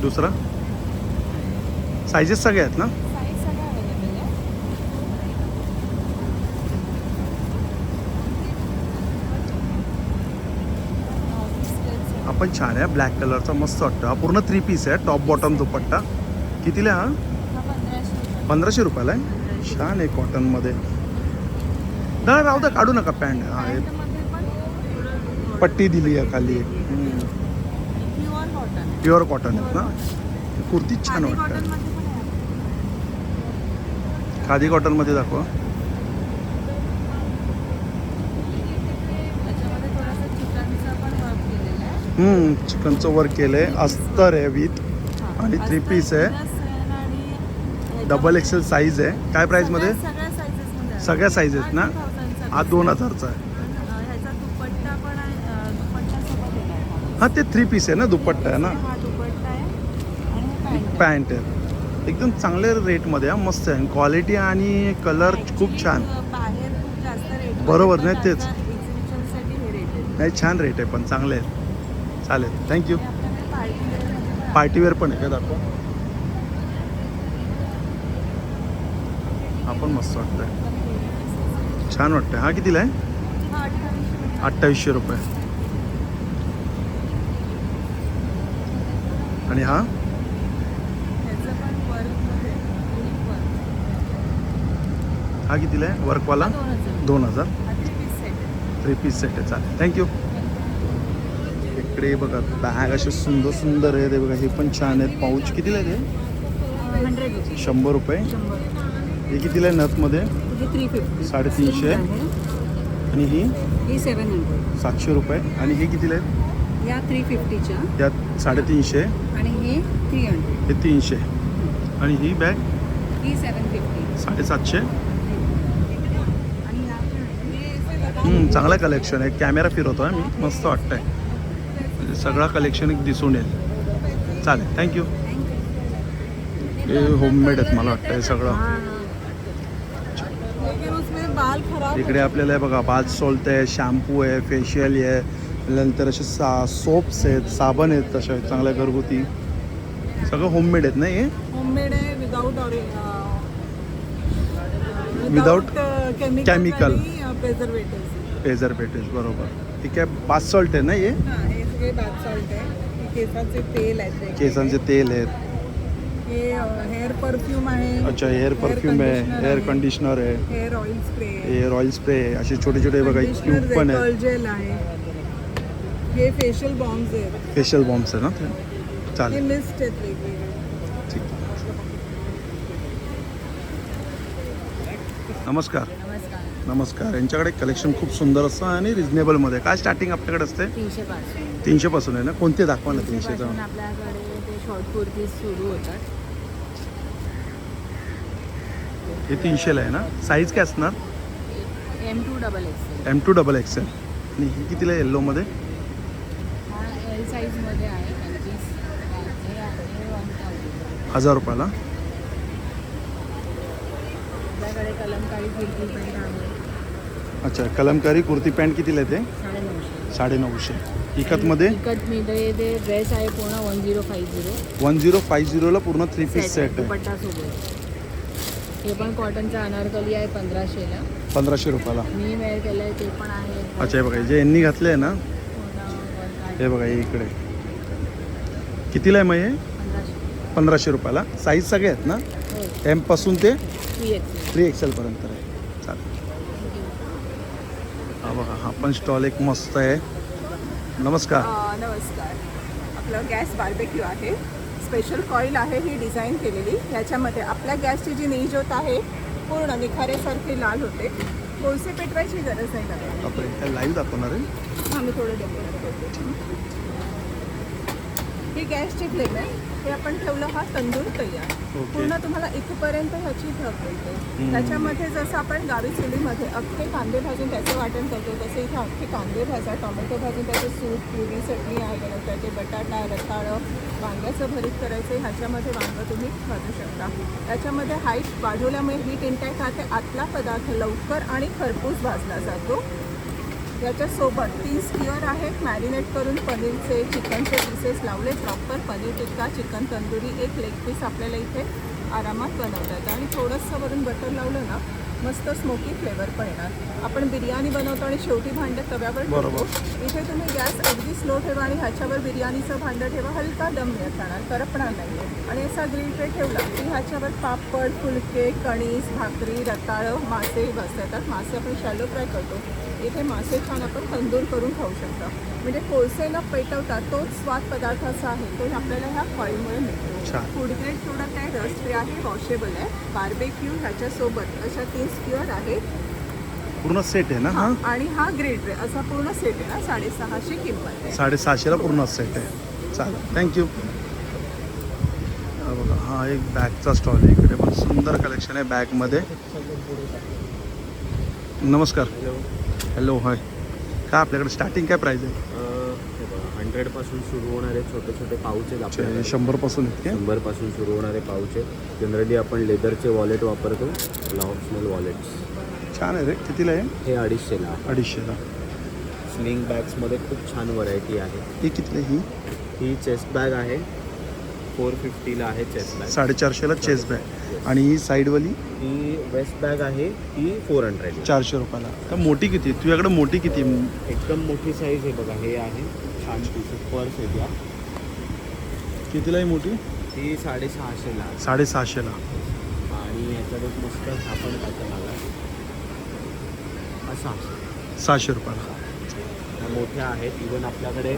दुसरा सायझेस सगळे आहेत ना? साईज सगळ्या अवेलेबल आहे. आपण छान आहे, ब्लॅक कलरचा मस्त वाटतं. हा पूर्ण 3 पीस आहे, टॉप बॉटम दुपट्टा. कितीला आहे हा? 1500 रुपयाला आहे. छान आहे कॉटनमध्ये. नाही राहू द्या, काढू नका पॅन्ट. हा, हे पट्टी दिली आहे खाली. प्युअर कॉटन प्युअर कॉटन आहेत ना? कुर्ती छान वाटतं. कॉटनमध्ये पण आहे. खादी कॉटनमध्ये दाखवा. त्याच्यामध्ये थोडंसं चिकनचं पण वर्क केलेलं आहे. चिकनचं वर्क केलं आहे. अस्तर आहे विथ, आणि 3 पीस आहे. डबल एक्सेल साईज आहे. काय प्राईसमध्ये? सगळ्या साईजेसमध्ये सगळ्या साईज आहेत ना? हा 2000चा आहे. ह्याचा दुपट्टा पण आहे. दुपट्ट्यासोबत येणार. हा, ते 3 पीस आहे ना, दुपट्टा आहे ना? हा दुपट्टा आहे आणि पॅन्ट पॅन्ट आहे. एकदम चांगल्या रेटमध्ये. हा मस्त आहे. क्वालिटी आणि कलर खूप छान. बाहेर खूप जास्त रेट बरोबर, नाही तेच. एक्झिबिशनसाठी हे रेट आहे. नाही, छान रेट आहे पण चांगले आहेत. चालेल, थँक्यू. आपल्याकडे पार्टी पार्टीवेअर पण आहे का? दाखवा. हा पण मस्त वाटतंय, छान वाटतंय. हा कितीला आहे? 800. 2800 रुपये. आणि हा हा कितीला आहे वर्कवाला? 2000. 3 पीस सेट आहे. चालेल, थँक्यू. इकडे बघा बॅग असे सुंदर सुंदर आहे ते बघा. हे पण छान आहेत. पाऊच कितीला आहे ते? 100 रुपये. हे कितीला आहे नथमध्ये? 350. 350. आणि ही 700. 700 रुपये. आणि हे कितीला आहेत? या 350च्या. यात 350. आणि हे 300. हे 300. आणि ही बॅग ही 750. 750. आणि ह्या चांगलं कलेक्शन आहे. कॅमेरा फिरवतो आहे मी. मस्त वाटतं आहे. म्हणजे सगळा कलेक्शन एक दिसून येईल. चालेल, थँक्यू. हे होममेड आहेत मला वाटतं हे सगळं. इकडे आपल्याला हे बघा बाथ सॉल्ट आहे, शॅम्पू आहे, फेशियल आहे, नंतर असे सोप्स आहेत, साबण आहेत, तसे चांगल्या घरगुती सगळं होममेड आहेत ना हे? होममेड आहे विदाउट केमिकल chemical. प्रेझर्वेटिव्ह बरोबर. ठीक आहे. बाथ सॉल्ट आहे ना हे? हे सगळे बाथ सॉल्ट आहे. केसाचे तेल आहेत. केसांचे तेल आहेत. हे हेअर परफ्यूम आहे. अच्छा, हेअर परफ्यूम आहे, हेअर कंडिशनर आहे, हेअर ऑइल स्प्रे आहे. हेअर ऑइल स्प्रे आहे. असे छोटे छोटे बघा क्यूब पण आहे. जेल आहे. हे फेशियल बॉम्ब्स आहेत. फेशियल बॉम्ब्स आहे ना ते? हे चालेल, मिस्ट आहेत वेगवेगळे. ठीक. नमस्कार. नमस्कार. यांच्याकडे कलेक्शन खूप सुंदर असतं आणि रिजनेबलमध्ये. काय स्टार्टिंग आपल्याकडे असते? 300 पासून आहे ना? कोणते दाखवा ना 300चा? आपल्याकडे ते शॉर्ट कुर्तीज सुरू होतात. हे 300ला आहे ना? साईज काय असणार? M2XXL. M2XXL. आणि ही कितीला आहे येल्लोमध्ये? हा L साईजमध्ये आहे. 25 हे आहे 1000. 1000 रुपयाला. आपल्याकडे कलमकारी कुर्ती पॅन्ट आहे. अच्छा, कलमकारी कुर्ती पॅन्ट कितीला आहे ते? 950. 950. इकतमध्ये? इकतमध्ये ते ड्रेस आहे पूर्ण 1050. 1050ला पूर्ण 3 पीस सेट आहे. दुपट्टा सोबत. हे पण कॉटनचा अनारकली आहे 1500ला. 1500 रुपयाला. मी वेअर केलं आहे ते पण आहे. अच्छा, हे बघा जे यांनी घातले आहे ना, पूर्ण हे बघा हे इकडे कितीला आहे मग हे? 1500 रुपयाला. साईज सगळे आहेत ना? M पासून ते 3XL पर्यंत आहे. चालेल. हा बघा हा पण स्टॉल एक मस्त आहे. नमस्कार. नमस्कार. आपलं गॅस बार्बेक्यू आहे. स्पेशल कॉईल आहे ही डिझाईन केलेली. याच्यामध्ये आपल्या गॅसची जी नीजोत आहे पूर्ण निखारेसारखी लाल होते. कोळसे पेटवायची गरज नाही लागत. बापरे, काय लाईव्ह दाखवणार आहे? आम्ही थोडं डेकोरेट करतो. ही गॅसची फ्लेम आहे. हे आपण ठेवलं हा तंदूर तयार. पूर्ण तुम्हाला इथपर्यंत ह्याची धग मिळते. त्याच्यामध्ये जसं आपण गावी चुलीमध्ये अख्खे कांदे भाजून त्याचं वाटण करतो तसं इथे अख्खे कांदे भाजा, टोमॅटो भाजून त्याचं सूप, पुरी, चटणी आहे बनवतायचे, बटाटा, रताळं, वांग्याचं भरीत करायचं. ह्याच्यामध्ये वांगं तुम्ही भाजू शकता. त्याच्यामध्ये हाईट वाढवल्यामुळे हीट इंटॅक्ट राहते. आतला पदार्थ लवकर आणि खरपूस भाजला जातो. याच्यासोबत 3 स्क्यूअर आहेत मॅरिनेट करून पनीरचे, चिकनचे पीसेस लावले प्रॉपर. पनीर टिक्का, चिकन तंदुरी, एक लेग पीस आपल्याला इथे आरामात बनवता येतं. आणि थोडंसं वरून बटर लावलं ना मस्त स्मोकी फ्लेवर पण येणार. आपण बिर्याणी बनवतो आणि शेवटी भांडं तव्यावर ठेवतो. इथे तुम्ही गॅस अगदी स्लो ठेवा आणि ह्याच्यावर बिर्याणीचं भांडं ठेवा. हलका दम येत राहणार, करपणार नाही. आणि असा ग्रिल ट्रे ठेवला की ह्याच्यावर पापड, फुलके, कणीस, भाकरी, रताळं, मासे बसतात. मासे आपण शॅलो फ्राय करतो. इथे मासे छान आपण तंदूर करून खाऊ शकता. म्हणजे कोळसे न पेटवता तोच स्वाद पदार्थाचा आहे तो आपल्याला ह्या कॉईलमुळे मिळतो. फूड ग्रेड प्रोडक्ट आहे. रस्ट फ्री आहे, वॉशेबल आहे. बार्बेक्यू ह्याच्यासोबत अशा 3 स्क्यूअर आहेत. पूर्ण सेट आहे ना हा? आणि हा ग्रिल ट्रे असा पूर्ण सेट आहे ना 650 किंमत आहे. 750ला पूर्ण सेट आहे. चालेल, थँक्यू. हा बघा हा एक बॅगचा स्टॉल आहे. इकडे पण सुंदर कलेक्शन आहे बॅगमध्ये. नमस्कार. हॅलो. हाय. काय आपल्याकडे स्टार्टिंग काय प्राईस आहे? 100 पासून सुरू होणारे छोटे छोटे पाऊच आहेत आपल्याकडे. 100 पासून आहेत का? 100 पासून सुरू होणारे पाऊच आहेत. जनरली आपण लेदरचे वॉलेट वापरतो, ऑप्शनल वॉलेट्स. छान आहे रे. कितीला आहे? हे 250ला. 250ला. स्लिंग बॅग्समध्ये खूप छान व्हरायटी आहे. ही कितीला आहे? ही चेस्ट बॅग आहे. 450ला आहे चेस्ट बॅग. 450ला चेस्ट बॅग. आणि ही साईडवाली ही वेस्ट बॅग आहे ती 400 400 रुपयाला. तर मोठी किती आहे? तुझ्याकडे मोठी किती आहे? एकदम मोठी साईज आहे बघा. हे आहे छान पीसेस पर्स आहे त्या. कितीला आहे मोठी? ती 650ला 650ला. आणि याच्यात एक मस्त हा पण पॅटर्न आला असा 600 रुपयाला. ह्या मोठ्या आहेत. इवन आपल्याकडे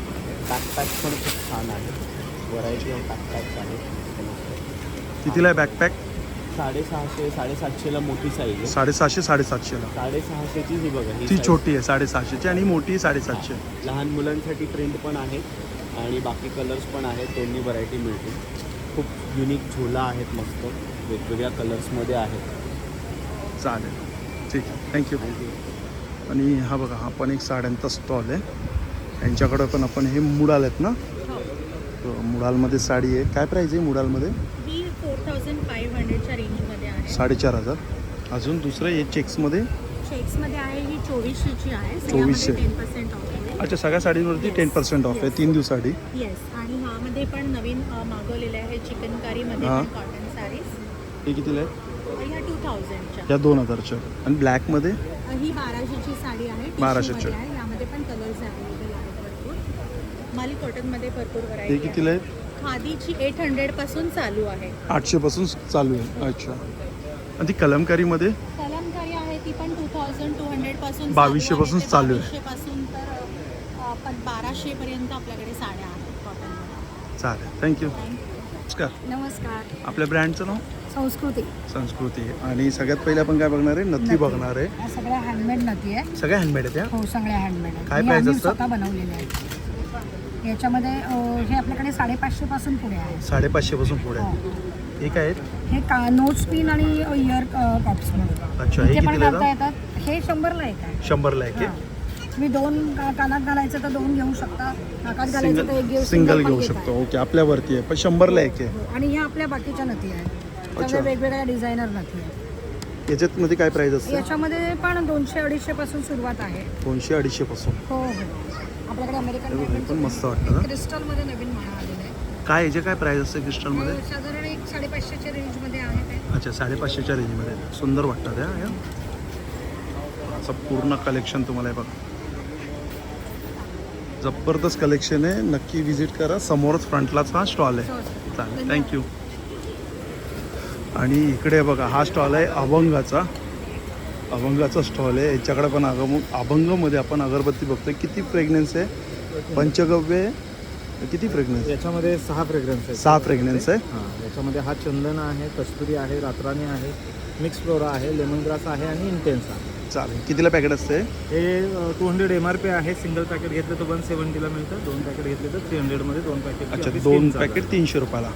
बॅकपॅक पण खूप छान आहेत. व्हरायटी ऑफ बॅकपॅक्स आहेत. कितीला आहे बॅकपॅक? 650 750ला मोठी साईज आहे. 750 750ला. 650ची ही बघा ही ती size. छोटी आहे 750ची आणि मोठी 750. लहान मुलांसाठी प्रिंट पण आहेत आणि बाकी कलर्स पण आहेत. दोन्ही व्हरायटी मिळतील. खूप युनिक झोला आहेत मस्त वेगवेगळ्या कलर्समध्ये आहेत. चालेल, ठीक आहे, थँक्यू. आणि हा बघा, हा पण एक साड्यांचा स्टॉल आहे. यांच्याकडं पण आपण हे मुडाल आहेत ना, मुडालमध्ये साडी आहे. काय प्राईज आहे मुडालमध्ये? ही 4500च्या रेंजमध्ये आहे. 4500. अजून दुसरं हे चेक्समध्ये शेक्समध्ये आहे, ही 2400ची आहे. 2400. 10% ऑफ आहे. अच्छा, सगळ्या साडींवरती 10% ऑफ आहे 3 दिवसासाठी. येस. आणि ह्यामध्ये पण नवीन मागवलेले आहे चिकनकारीमध्ये हां. पण कॉटन साडीज. हे कितीला आहे? ह्या 2000च्या. या 2000च्या. आणि ब्लॅकमध्ये ही 1200ची साडी आहे. 1200ची. टिश्यूमध्ये आहे. यामध्ये पण कलर्स अवेलेबल आहेत भरपूर. माली कॉटनमध्ये भरपूर हे व्हरायटी आहे. कितीला आहे? खादीची 800 पासून चालू आहे. 800 पासून चालू आहे. अच्छा. आणि ती कलमकारीमध्ये कलमकारी आहे ती पण 2200 पासून 2200 पासून चालू आहे. 2200 पासून तर 1200 पर्यंत आपल्याकडे साड्या आहेत कॉटन. चालेल, थँक्यू. नमस्कार. नमस्कार. आपल्या ब्रँडचं नाव? संस्कृती. संस्कृती. आणि सगळ्यात पहिले आपण काय बघणार आहे? नथी बघणार आहे. या सगळ्या हँडमेड नदी आहे. सगळ्या हँडमेड आहेत त्या? हो, सगळ्या हँडमेड आहे. काय हे price आम्ही असतात? स्वतः बनवलेले आहेत. याच्यामध्ये हे आपल्याकडे 550 पासून पुढे आहे. 550 पासून पुढे. हो. हे काय आहेत? हे नोज पिन आणि इयर कप्स म्हणून. अच्छा, हे इथे पण कितीला घालता येतं? येतात. हे 100ला एक आहे. 100ला एक आहे. तुम्ही 2 कानात घालायचं तर 2 घेऊ शकता. नाकात घालायचं तर 1 घेऊ. सिंगल पण घेऊ घेता. शकतो. ओके, आपल्यावरती आहे. पण 100ला एक आहे. हो. आणि ह्या आपल्या बाकीच्या नथी आहेत. अच्छा. सगळ्या वेगवेगळ्या डिझायनर नथी आहेत. याच्यामध्ये काय प्राईस असते? याच्यामध्ये पण 200-250 पासून सुरुवात आहे. 200-250 पासून. हो हो. आपल्याकडे अमेरिकन हे डायमंड पण मस्त वाटतं ना. क्रिस्टलमध्ये नवीन माळा आलेला आहे. काय याचे काय प्राईस असते क्रिस्टलमध्ये? साधारण 550च्या रेंजमध्ये आहे ते. अच्छा, 550च्या रेंजमध्ये. सुंदर वाटतात या. असं पूर्ण कलेक्शन तुम्हाला आहे बघा. जबरदस्त कलेक्शन आहे. नक्की विजिट करा. समोरच फ्रंटलाच हा स्टॉल आहे. चालेल, थँक्यू. आणि इकडे बघा, हा स्टॉल आहे अभंगाचा. अभंगाचा स्टॉल आहे. याच्याकडे पण अभंगमध्ये आपण अगरबत्ती बघतोय. किती फ्रेग्रन्स आहे? पंचगव्य आहे. किती फ्रेग्रन्स? याच्यामध्ये 6 फ्रेग्रन्स आहे. 6 फ्रेग्रन्स आहे. हां, याच्यामध्ये हा चंदन आहे, कस्तुरी आहे, रातराणी आहे, मिक्स फ्लोरा आहे, लेमन ग्रास आहे आणि इंटेन्स आहे. चालेल. कितीला पॅकेट असते? हे 200 MRP आहे. सिंगल पॅकेट घेतलं तर 170ला मिळतं. 2 पॅकेट घेतले तर 300मध्ये 2 पॅकेट. अच्छा, 2 पॅकेट 300 रुपयाला.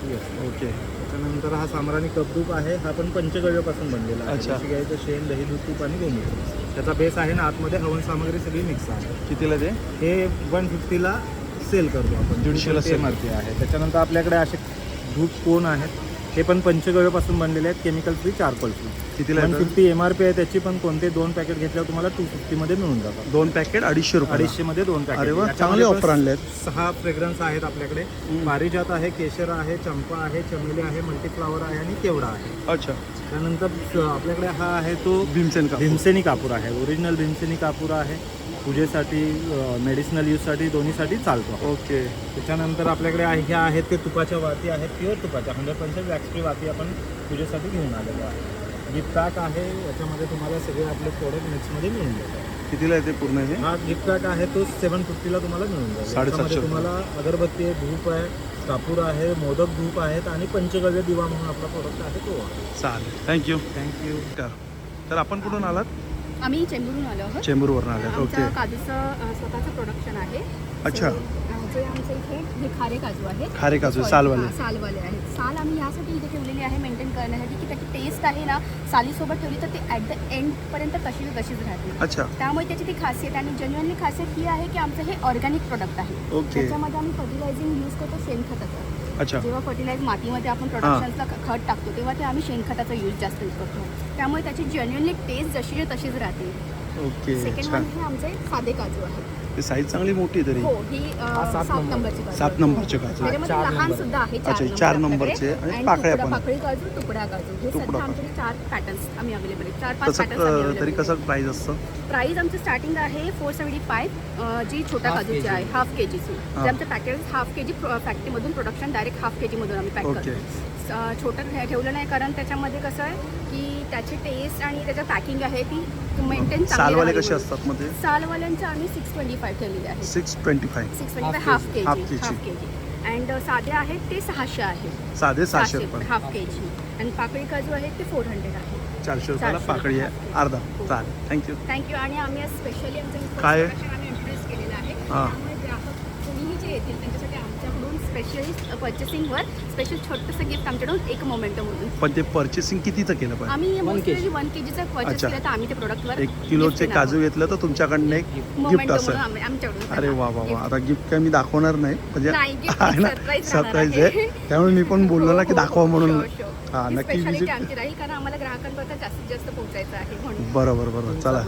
ओके. त्याच्यानंतर हा सामराणी कपदूप आहे. हा पण पंचगव्यापासून बनलेला आहे. अच्छा. गाईचं शेण, दही, दूध, तूप आणि गोमूत्र. त्याचा बेस आहे ना, आतमध्ये हवन सामग्री सगळी मिक्स आहे. कितीला ते? हे 150ला सेल करतो आपण. 150ला सेल. MRP आहे. त्याच्यानंतर आपल्याकडे असे धूप कोण आहेत. हे पण पंचगव्यापासून बनलेले आहेत. Chemical free, charcoal free. कितीला? 150 MRP आहे त्याची. पण कोणते 2 पॅकेट घेतल्यावर तुम्हाला 250मध्ये मिळून जातात. 2 पॅकेट 250 रुपये. 250मध्ये 2 पॅकेट. अरे वा, चांगले ऑफर आणले आहेत. 6 फ्रेग्रन्स आहेत आपल्याकडे. पारिजात आहे, केशर आहे, चंपा आहे, चमेली आहे, मल्टीफ्लावर आहे आणि केवडा आहे. अच्छा. त्यानंतर आपल्याकडे हा आहे तो भीमसेन का? भीमसेनी कापूर आहे. ओरिजिनल भीमसेनी कापूर आहे. पूजेसाठी, मेडिसिनल यूजसाठी, दोन्हीसाठी चालतो. ओके. त्याच्यानंतर आपल्याकडे ह्या आहेत ते तुपाच्या वाती आहेत. प्युअर तुपाच्या 100% वॅक्स फ्री वाती आपण पूजेसाठी घेऊन आलेलो आहे. गिफ्ट पॅक आहे. याच्यामध्ये तुम्हाला सगळे आपले प्रोडक्ट मिक्समध्ये मिळून जातात. कितीला येते पूर्ण हे? हा गिफ्ट पॅक आहे तो 750ला तुम्हाला मिळून जाईल. 750 तुम्हाला अगरबत्ती आहे, धूप आहे, कापूर आहे, मोदक धूप आहेत आणि पंचगव्य दिवा म्हणून आपला प्रोडक्ट आहे तो आहे. चालेल, थँक्यू. थँक्यू. तर आपण कुठून आलात? आम्ही चेंबूरहून आलो आहोत. चेंबूरवरून आलात. ओके. आमचं काजूचं स्वतःचं प्रोडक्शन आहे. अच्छा. जे आमचं इथे हे खारे काजू आहेत. खारे काजू, Sorry, सालवाले. हां, सालवाले आहेत. साल आम्ही यासाठी इथे ठेवलेली आहे मेंटेन करण्यासाठी की त्याची टेस्ट आहे ना, सालीसोबत ठेवली तर ते ॲट द एंडपर्यंत तशीच राहते. अच्छा. त्यामुळे त्याची ती खासियत आणि जेन्युअनली खासियत ही आहे की आमचं हे ऑर्गॅनिक प्रोडक्ट आहे. ओके. त्याच्यामध्ये आम्ही फर्टिलायझिंग यूज करतो शेणखताचं. अच्छा. जेव्हा फर्टिलाइज मातीमध्ये आपण प्रोडक्शनचा खत टाकतो तेव्हा ते आम्ही शेणखताचा यूज जास्त यूज करतो. त्यामुळे त्याची जेन्युअनली टेस्ट जशीच्या तशीच राहते. ओके. सेकंड छान. वन हे आमचे साधे काजू आहेत. ही साईज चांगली मोठी आहे तरी. हो ही 7 नंबरची काजू 7 नंबरचे काजू. त्याच्यामध्ये लहान सुद्धा आहे अच्छा, 4 नंबरचे आणि पाकळ्या पण. पाकळी काजू, तुकडा काजू हे तुकडा सध्या काजू. आमच्याकडे 4 पॅटर्न्स आम्ही अवेलेबल आहेत. 4-5 पॅटर्न्स कसं तरी कसं प्राईस असतं? प्राइस आमचं स्टार्टिंग आहे 475 जी छोट्या Half काजूची kg. आहे हाफ के जीची. हा. ते आमचं पॅकेज हाफ के जी फॅक्टरीमधून प्रोडक्शन डायरेक्ट हाफ के जीमधून आम्ही पॅक ओके. करतो. छोटं ठेवलं नाही कारण त्याच्यामध्ये कसं आहे की त्याची टेस्ट आणि त्याचं पॅकिंग आहे ती मेंटेन सालवाले कसे असतात मध्ये? सालवाल्यांचं आम्ही 625 ठेवलेले आहे. 625. 625 हाफ के Half जी kg. Half K G and साधे आहेत ते 600 आहेत. साधे 600 पण. हाफ के जी आणि पाकळी काजू आहेत ते 400 आहे. 400 रुपयाला 400 पाकळी आहे अर्धा. चालेल, थँक्यू. थँक्यू. आणि आम्ही आज स्पेशली आमचं काय? आम्ही इंट्रोड्यूस केलेलं आहे. हां. त्यामुळे ग्राहक कोणीही जे येतील त्यांच्यासाठी आमच्याकडून स्पेशली पर्चेसिंगवर स्पेशल छोटंसं गिफ्ट आमच्याकडून एक मोमेंटमधून. पण ते पर्चेसिंग कितीचं केलं पाहिजे? आम्ही 1 मोस्टली 1 kgचं पर्चेस अच्छा. केलं तर आम्ही ते प्रोडक्टवर 1 किलोचे काजू घेतलं तर तुमच्याकडनं एक गिफ्ट असेल. आमच्याकडून अरे वा वा वा. आता गिफ्ट काय मी दाखवणार नाही म्हणजे नाही, gift आहे ना, surprise सरप्राईज राहणार आहे. त्यामुळे मी पण बोललो ना की दाखवा म्हणून. हां, नक्की स्पेशालिटी विजिट. आमची राहील कारण आम्हाला ग्राहकांपर्यंत जास्तीत जास्त पोहोचायचं आहे म्हणून. बरोबर बरोबर. चला,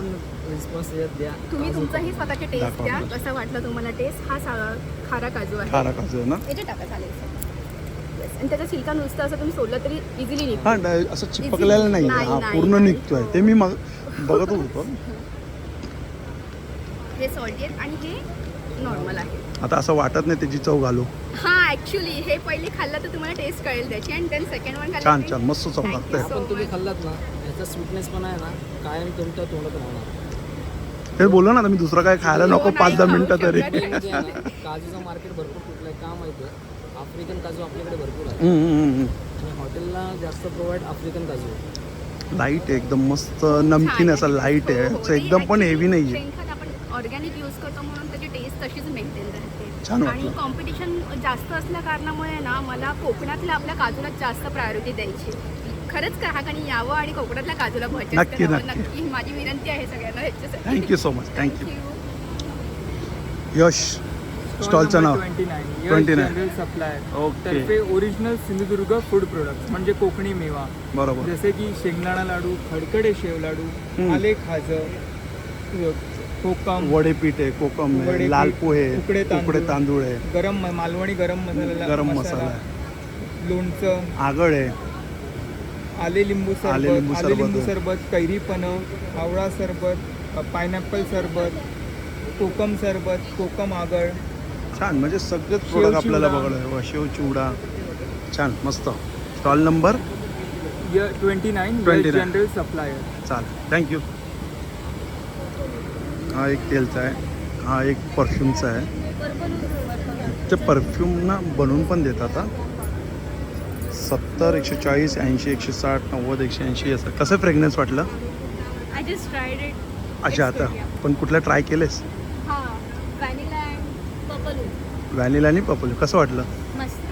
रिस्पॉन्स द्या. तुम्ही तुमचाही स्वतःचे टेस्ट दाखवा द्या. मला. कसं वाटलं तुम्हाला टेस्ट? हा खारा काजू आहे. खारा काजू आहे ना? याचे टाका चालेल सर. Yes. आणि त्याचा छिलका नुसतं असं तुम्ही सोडलं तरी इझिली निघतो. हां, असं चिपकलेलं नाही. नाही, हा, नाही, पूर्ण नाही. निघतोय ते मी मग बघत होतो. हे सॉल्टी आहेत आणि हे नॉर्मल आहे. आता असं वाटत नाही त्याची चव घालू. हा ऍक्च्युली हे पहिले खाल्लं तर तुम्हाला टेस्ट कळेल त्याची आणि देन सेकंड वन छान छान मस्त चव लागतंय. पण तुम्ही खाल्लात ना याचा स्वीटनेस पण आहे ना कायम तुमच्या तोंडात राहणार. हे बोललो ना आता मी दुसरं काय खायला नको 5-10 मिनिटं तरी. म्हणजे आहे ना, काजूचं मार्केट भरपूर कुठलं आहे का माहिती आहे? आफ्रिकन काजू आपल्याकडे भरपूर आहे आणि हॉटेलला जास्त प्रोव्हाइड आफ्रिकन काजू आहे. लाईट आहे एकदम मस्त नमकीन असं लाईट आहे. असं एकदम पण हेवी नाही आहे. शेणखत आपण ऑर्गॅनिक यूज करतो म्हणून त्याची टेस्ट तशीच मेंटेन राहते. छान आणि वाटलं. कॉम्पिटिशन जास्त असल्या कारणामुळे ना मला कोकणातल्या आपल्या काजूला जास्त प्रायोरिटी द्यायची. खरंच ग्राहकांनी यावं आणि कोकणातल्या काजूला purchase नक्की, करावं. नक्की. नक्की माझी विनंती आहे सगळ्यांना ह्याच्यासाठी. Thank you so much. Thank you. Thank you. Yash स्टॉलचं नाव 29 जनरल सप्लायर ओके. तर्फे ओरिजिनल सिंधुदुर्ग फूड प्रोडक्ट्स म्हणजे कोकणी मेवा बरोबर. जसे की शेंगदाणा लाडू, खडखडे शेव लाडू, आले खाजं, कोकम, वडे पीठ आहे, कोकम आहे, वडे लाल पीठ, पोहे, उकडे उकडे तांदूळ आहे, गरम मालवणी गरम मसाला आहे, लोणचं, आगळ आहे, आले लिंबू आले लिंबू सरबत, आले लिंबू सरबत आहे. सरबत, कैरी पन्ह, आवळा सरबत, पायनॅपल सरबत, कोकम सरबत, कोकम आगळ. छान. म्हणजे सगळेच प्रोडक्ट आपल्याला चिवडा. बघायला. शेव चिवडा छान मस्त. Stall number 29 general supplier. चालेल. थँक्यू. हा एक तेलचा आहे, हा एक परफ्यूमचा आहे. ते परफ्यूम ना बनवून पण देतात. हा 70, 140, 80, 160, 90, 180 असं. कसं फ्रेग्रन्स वाटलं? I just tried it. अच्छा. आता पण कुठलं ट्राय केलेस? हां व्हॅनिला अँड पर्पल. व्हॅनिला आणि पर्पल कसं वाटलं? मस्त.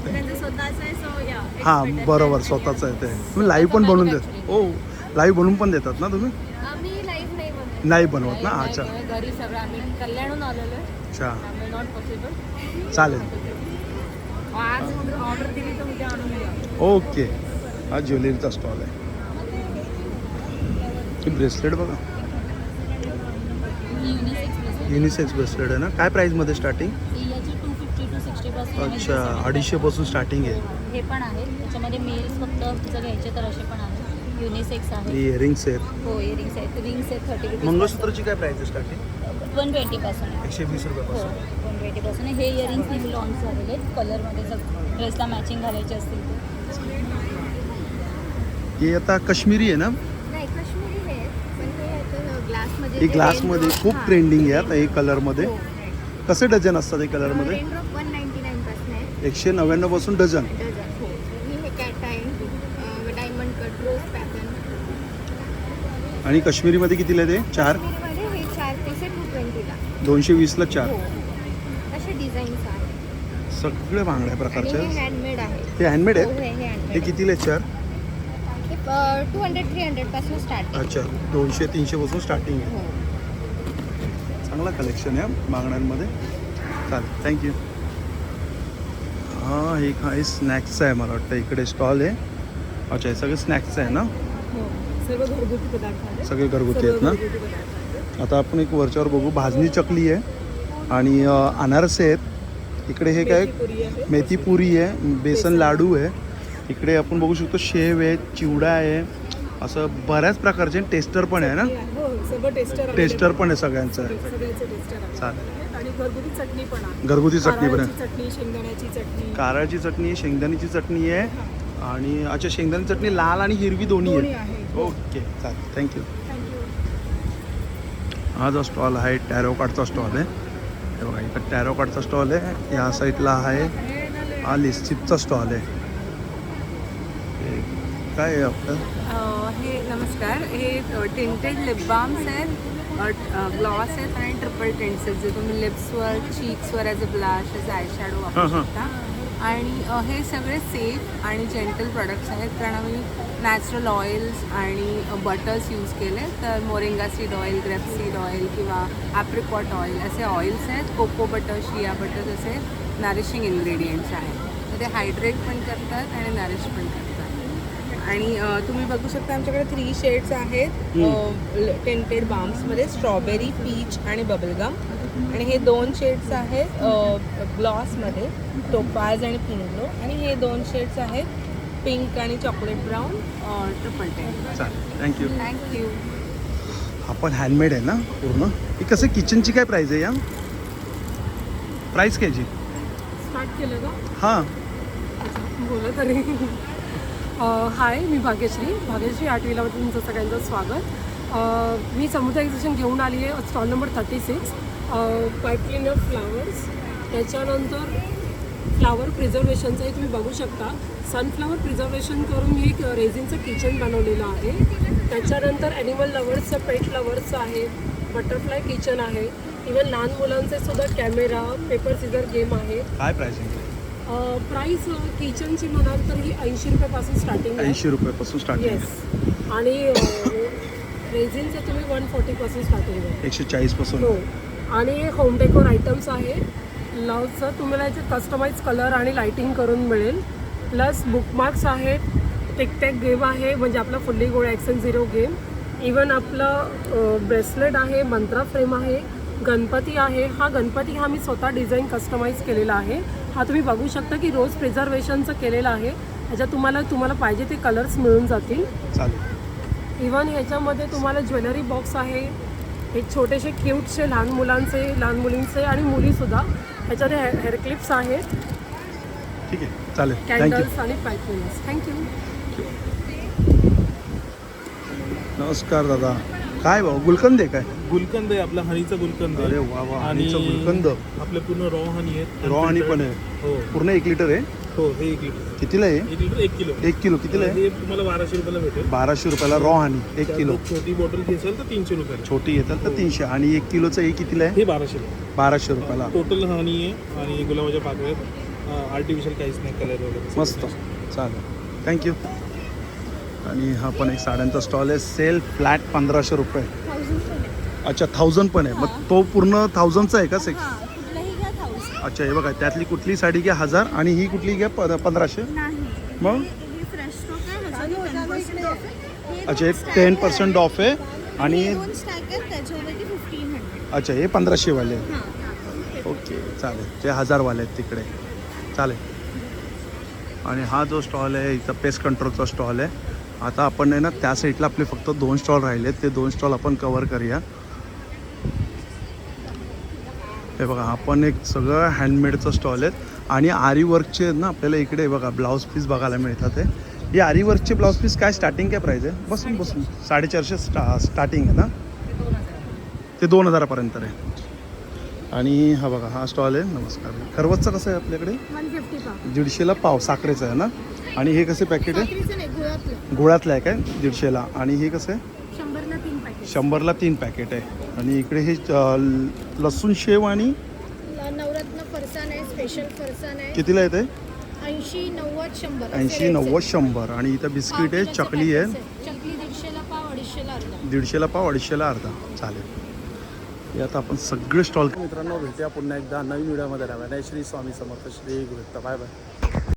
त्यांचं स्वतःचं आहे सो या. हां बरोबर, स्वतःचं आहे ते. तुम्ही लाईव्ह पण बनवून देत? हो, लाईव्ह बनवून पण देतात ना तुम्ही? आम्ही लाईव्ह नाही बनवत. नाही बनवत ना. अच्छा घरी सगळं आम्ही कल्याणहून आलेलो आहे. अच्छा त्यामुळे नॉट पॉसिबल. चालेल. आज ऑर्डर दिली तर उद्या आणून द्या. ओके. हा ज्वेलरीचा स्टॉल आहे. हे ब्रेसलेट बघा, युनिसेक्स ब्रेसलेट आहे ना. काय प्राईसमध्ये स्टार्टिंग? याची 250 to 60 पासून अच्छा, 250 पासून स्टार्टिंग आहे. हे पण आहे. त्याच्यामध्ये मेल्स फक्त जर घ्यायचे तर असे पण आहेत. युनिसेक्स आहे. इयरिंग्स आहेत. हो, इयरिंग्स आहेत. रिंग्स आहेत 30 रुपीज. मंगळसूत्राची काय प्राईस आहे स्टार्टिंग? 120 पासून आहे. 120 हो, रुपयापासून. 120 पासून आहे. हे इयरिंग्स नेहमी लॉन्च झालेले आहेत कलरमध्ये. जर ड्रेसला मॅचिंग घालायचे असतील तर. हे आता काश्मीरी आहे ना. नाही काश्मीरी आहे पण हे आता ग्लासमध्ये. हे ग्लासमध्ये खूप ट्रेंडिंग आहे आता हे कलरमध्ये. कसे डझन असतात हे कलरमध्ये? रेंज ऑफ 199 पासून आहे. 199 पासून डझन. डझन. हो. हे कॅट आहे, डायमंड कट, रोज पॅटर्न. आणि काश्मीरीमध्ये कितीला ते? 4? काश्मीरमध्ये हे 4 पीस आहे 220ला. 220ला 4. हो. असे डिझाईन्स आहेत सगळे बांगड्या आणि प्रकारचे. हे हँडमेड आहे. हे हँडमेड हो, आहेत. हे हे हँडमेड. कितीला 4? हे 200-300 पासून स्टार्ट आहे. अच्छा, 200-300 पासून स्टार्टिंग आहे. हो. चांगला कलेक्शन आहे बांगड्यांमध्ये. चालेल, थँक्यू. हां, हे काय स्नॅक्सचं आहे मला वाटतं. इकडे स्टॉल आहे. अच्छा, हे सगळे स्नॅक्सचं आहे ना. हो सर्व घरगुती पदार्थ आहेत. सगळे घरगुती आहेत ना. घरगुती पदार्थ आहेत. आता आपण एक वरच्यावर बघू. भाजणी चकली आहे आणि अनारसे आहेत. इकडे हे काय मेथी पुरी आहे, बेसन लाडू आहे. इकडे आपण बघू शकतो शेव आहे, चिवडा आहे, असं बऱ्याच प्रकारचे टेस्टर पण आहे ना. हो सगळं टेस्टर पण आहे सगळ्यांचं. सगळ्याचं टेस्टर चालेल. आणि घरगुती चटणी पण आहे. घरगुती चटणी पण आहे. चटणी, शेंगदाण्याची चटणी, कारळची चटणी आहे, शेंगदाण्याची चटणी आहे आणि अच्छा शेंगदाण्याची चटणी लाल आणि हिरवी दोन्ही आहे. ओके चालेल, थँक्यू. हा जो स्टॉल आहे टॅरो कार्डचा स्टॉल आहे. हे बघा इकडं टॅरो कार्डचा स्टॉल आहे. या साईडला आहे हा लिस्टिपचा स्टॉल आहे. हे काय आहे आपलं? हे नमस्कार, हे टिंटेड लिप बाम्स आहेत, ग्लॉस आहेत आणि ट्रिपल टिंट्स आहेत जे तुम्ही लिप्सवर, चीक्सवर as a blush, as eye shadow वापरू शकता. आणि हे सगळे सेफ आणि जेंटल प्रोडक्ट्स आहेत कारण आम्ही नॅचरल ऑइल्स आणि बटर्स यूज केले. तर moringa seed oil, grape seed oil किंवा ॲप्रिकॉट ऑइल असे ऑइल्स आहेत. कोको बटर, शिया बटर असे नॅरिशिंग इन्ग्रेडियंट्स आहेत. तर ते हायड्रेट पण करतात आणि नॅरिश पण करतात. आणि तुम्ही बघू शकता आमच्याकडे 3 शेड्स आहेत टिंटेड बाम्समध्ये, स्ट्रॉबेरी, पीच आणि बबलगम. आणि हे 2 शेड्स आहेत ग्लॉसमध्ये, टोपाज आणि पिंक ग्लो. आणि हे 2 शेड्स आहेत पिंक आणि चॉकलेट ब्राऊन, ट्रिपल टेन. चालेल, थँक्यू. हा पण हँडमेड आहे ना पूर्ण. ही कसं किचनची काय प्राईस आहे? या प्राईस कायची? स्टार्ट केलं का? हां बोला तरी. हाय, मी भाग्यश्री आठवीलामध्ये तुमचं सगळ्यांचं स्वागत. मी समुद्र एक्झिबिशन घेऊन आली आहे stall number 36, pipe cleaner flowers. त्याच्यानंतर फ्लावर प्रिझर्वेशनचं हे तुम्ही बघू शकता. सनफ्लावर प्रिझर्वेशन करून मी एक रेझिनचं किचन बनवलेलं आहे. त्याच्यानंतर ॲनिमल लवर्सचं, पेट लवर्सचं आहे, बटरफ्लाय किचन आहे. इवन लहान मुलांचे सुद्धा कॅमेरा, पेपर सीझर गेम आहे. काय प्राईस आहे? प्राईस किचनची म्हणाल तर ही 80 रुपयापासून स्टार्टिंग आहे. 80 रुपयापासून स्टार्टिंग आहे. येस. आणि रेझिनचे तुम्ही 140पासून स्टार्टिंग आहे. 140 पासून. हो. आणि होम डेकोर आयटम्स आहे. लवचं तुम्हाला याचे कस्टमाइज कलर आणि लाईटिंग करून मिळेल. प्लस बुकमार्क्स आहेत, टिकटॅक गेम आहे म्हणजे आपला fully gold XN0 game. Even आपलं ब्रेसलेट आहे, मंत्रा फ्रेम आहे, गणपती आहे. हा गणपती हा मी स्वतः डिझाईन कस्टमाइज केलेला आहे. हा तुम्ही बघू शकता की रोज प्रिझर्वेशनचं केलेलं आहे. ह्याच्यात तुम्हाला पाहिजे ते कलर्स मिळून जातील. चालेल. इवन ह्याच्यामध्ये तुम्हाला ज्वेलरी बॉक्स आहे, हे छोटेसे क्यूटचे लहान मुलांचे, लहान मुलींचे आणि मुलीसुद्धा. ह्याच्यामध्ये हेअर क्लिप्स आहेत. ठीक आहे, चालेल, थँक्यू. कॅन्डल्स आणि पाईपलाईन्स. थँक्यू. नमस्कार दादा. काय भाऊ गुलकंद आहे? काय गुलकंद आहे आपला, हनीचा गुलकंद आहे. अरे वा वा, आणि हनीचं गुलकंद. आपले पूर्ण रॉ हनी आहे. रॉ हनी पण आहे. हो पूर्ण 1 लिटर आहे. हो, हे 1 लिटर. कितीला आहे? 1 लिटर 1 किलो. 1 किलो कितीला आहे? हे तुम्हाला 1200 रुपयाला भेटेल. 1200 रुपयाला रॉ हनी 1 किलो. छोटी बॉटल घेसाल तर 300 रुपयाला. छोटी घेताल तर 300. आणि 1 किलोचं हे कितीला आहे? हे 1200 1200 रुपयाला. टोटल हनी आहे आणि गुलाबाच्या पाकळ्यात. आर्टिफिशियल काहीच नाही, कलर वगैरे. मस्त, चालेल, थँक्यू. आणि हा पण एक साड्यांचा स्टॉल आहे. सेल फ्लॅट 1500 रुपये. अच्छा, 1000 पण आहे. मग तो पूर्ण 1000चा आहे का सेक्स? अच्छा, हे बघा त्यातली कुठली साडी घ्या 1000 आणि ही कुठली घ्या 1500. मग अच्छा, हे 10% ऑफ आहे आणि अच्छा हे 1500 वाले. ओके चालेल, ते 1000 वाले आहेत तिकडे. चालेल. आणि हा जो स्टॉल आहे इथं पेस्ट कंट्रोलचा स्टॉल आहे. आता आपण आहे ना त्या साईडला आपले फक्त 2 स्टॉल राहिले आहेत. ते 2 स्टॉल आपण कवर करूया. हे बघा, आपण एक सगळं हँडमेडचं स्टॉल आहेत आणि आरी वर्कचे ना आपल्याला इकडे बघा ब्लाऊज पीस बघायला मिळतात. हे आरी वर्कचे ब्लाऊज पीस काय स्टार्टिंग काय प्राईस आहे? बसून 450 स्टार्टिंग आहे ना. ते 2000पर्यंत आहे. आणि हा बघा हा स्टॉल आहे. नमस्कार. खरवसचं कसं आहे आपल्याकडे? 150ला पाव साखरेचं आहे ना. आणि हे कसे पॅकेट आहे? गुळातलं आहे काय 150ला. आणि हे कसं आहे? 100ला 3 पॅकेट आहे. आणि इकडे हे लसूण शेव आणि नवरत्न फरसाण आहे, स्पेशल फरसाण आहे. कितीला येते? 80, 90, 100. 80, 90, 100. आणि इथं बिस्किट आहे, चकली आहे. चकली 150ला पाव, 250ला अर्धा. 150ला पाव, 250ला अर्धा. चालेल. हे आता आपण सगळे स्टॉल. मित्रांनो भेटूया पुन्हा एकदा नवीन व्हिडिओमध्ये. राहा. श्री स्वामी समर्थ, श्री गुरुदत्त. Bye bye.